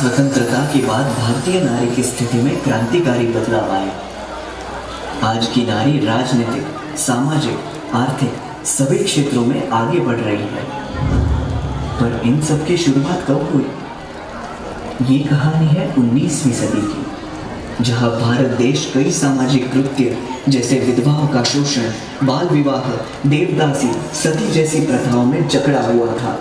स्वतंत्रता के बाद भारतीय नारी की स्थिति में क्रांतिकारी बदलाव आए। आज की नारी राजनीतिक, सामाजिक, आर्थिक सभी क्षेत्रों में आगे बढ़ रही है। पर इन सब की शुरुआत कब हुई? ये कहानी है 19वीं सदी की, जहां भारत देश कई सामाजिक कृत्य जैसे विधवाओं का शोषण, बाल विवाह, देवदासी, सती जैसी प्रथाओं में जकड़ा हुआ था।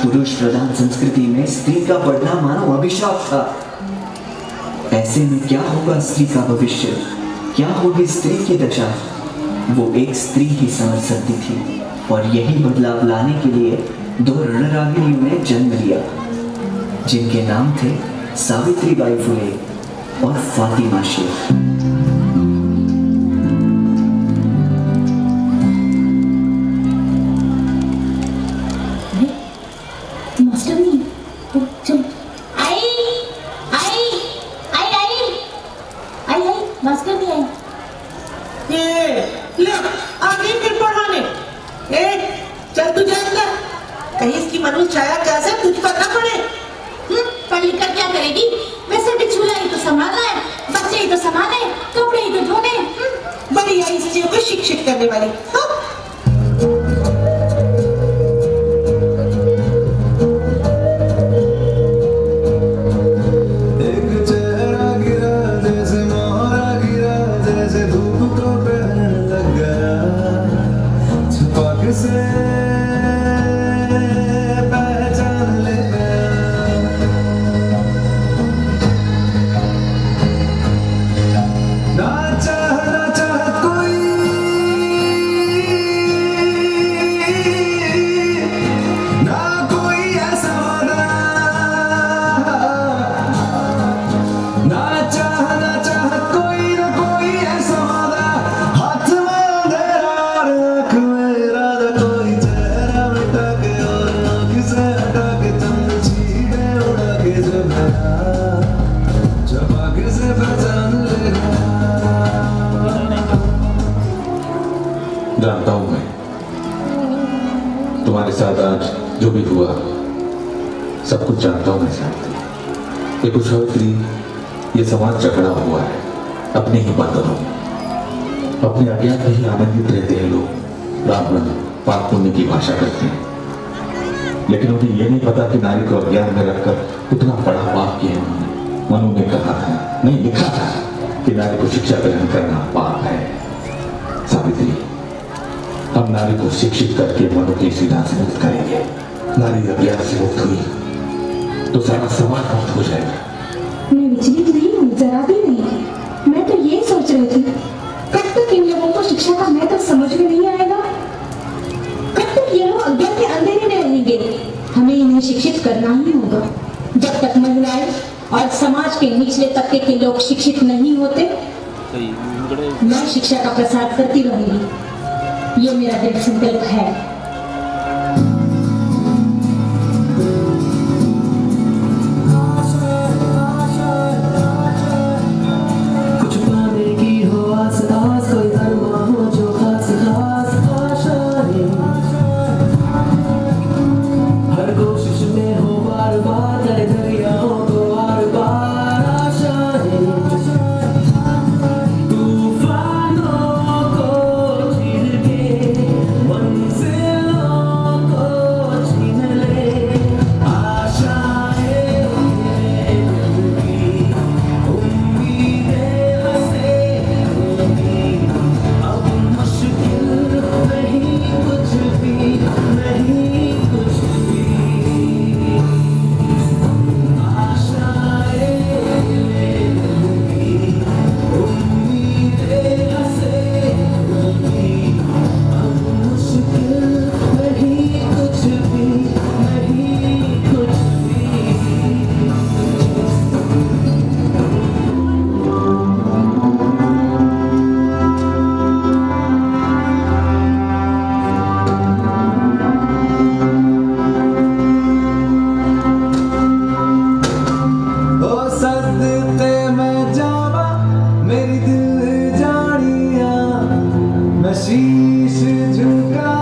पुरुष प्रधान संस्कृति में स्त्री का बढ़ना मानो अभिशाप था। ऐसे में क्या होगा स्त्री का भविष्य? क्या होगी स्त्री की दशा? वो एक स्त्री ही समझ सकती थी और यही बदलाव लाने के लिए दो रणरागिनियों ने जन्म लिया, जिनके नाम थे सावित्रीबाई फुले और फातिमा शेख। कहीं इसकी मनु छाया कैसे तुझ पर न पड़े। पढ़ लिख कर क्या करेगी? वैसे भी चूल्हा ही तो संभालना है, बच्चे ही तो संभाले, कपड़े ही तो धोने। बड़ी आई इस चीज को शिक्षित करने वाली। जानता हूं मैं तुम्हारे साथ आज जो भी हुआ सब कुछ जानता हूं मैं साथ। ये कुछ और स्त्री, ये समाज जकड़ा हुआ है अपने ही बंधनों में। अपने अज्ञान में ही आनंदित रहते हैं लोग, राम रम पाप पुण्य की भाषा करते हैं, लेकिन उन्हें ये नहीं पता कि नारी को अज्ञान में रखकर कितना बड़ा पाप किया उन्होंने। मनु ने कहा था, नहीं लिखा था कि नारी को शिक्षा ग्रहण करना पाप है। सावित्री, हम नारी को शिक्षित करके मनु की सीधा से मुक्त करेंगे। नारी अज्ञान से मुक्त हुई तो सारा समाज मुक्त हो जाएगा। मैं विचलित नहीं हूँ, जरा भी नहीं। मैं तो ये सोच रही थी, कब तक इन लोगों को शिक्षा का महत्व समझ में नहीं आएगा? कब तक ये लोग अज्ञान के अंधेरे में रहेंगे? हमें इन्हें शिक्षित करना ही होगा। जब तक महिलाएं और समाज के निचले तबके के लोग शिक्षित नहीं होते, मैं शिक्षा का प्रसार करती रहूंगी। ये मेरा दृढ़ संकल्प है। कुछ पाने की हो आस आस, कोई धर्मा हो जो खास खास आशाएं, हर कोशिश में हो बार बार करे दरियाओं को आर पार आशाएं, तूफानों को चीर के मंजिलों को छीन ले आशाएं, उम्मीदें हंसे होंगी, अब मुश्किल नहीं कुछ भी, नहीं कुछ भी। आशाएं होंगी, उम्मीदें हंसे होंगी, अब मुश्किल नहीं कुछ भी, नहीं कुछ भी। ओ सदते मैं जावा मेरी दिल जानिया, मैं शीश झुका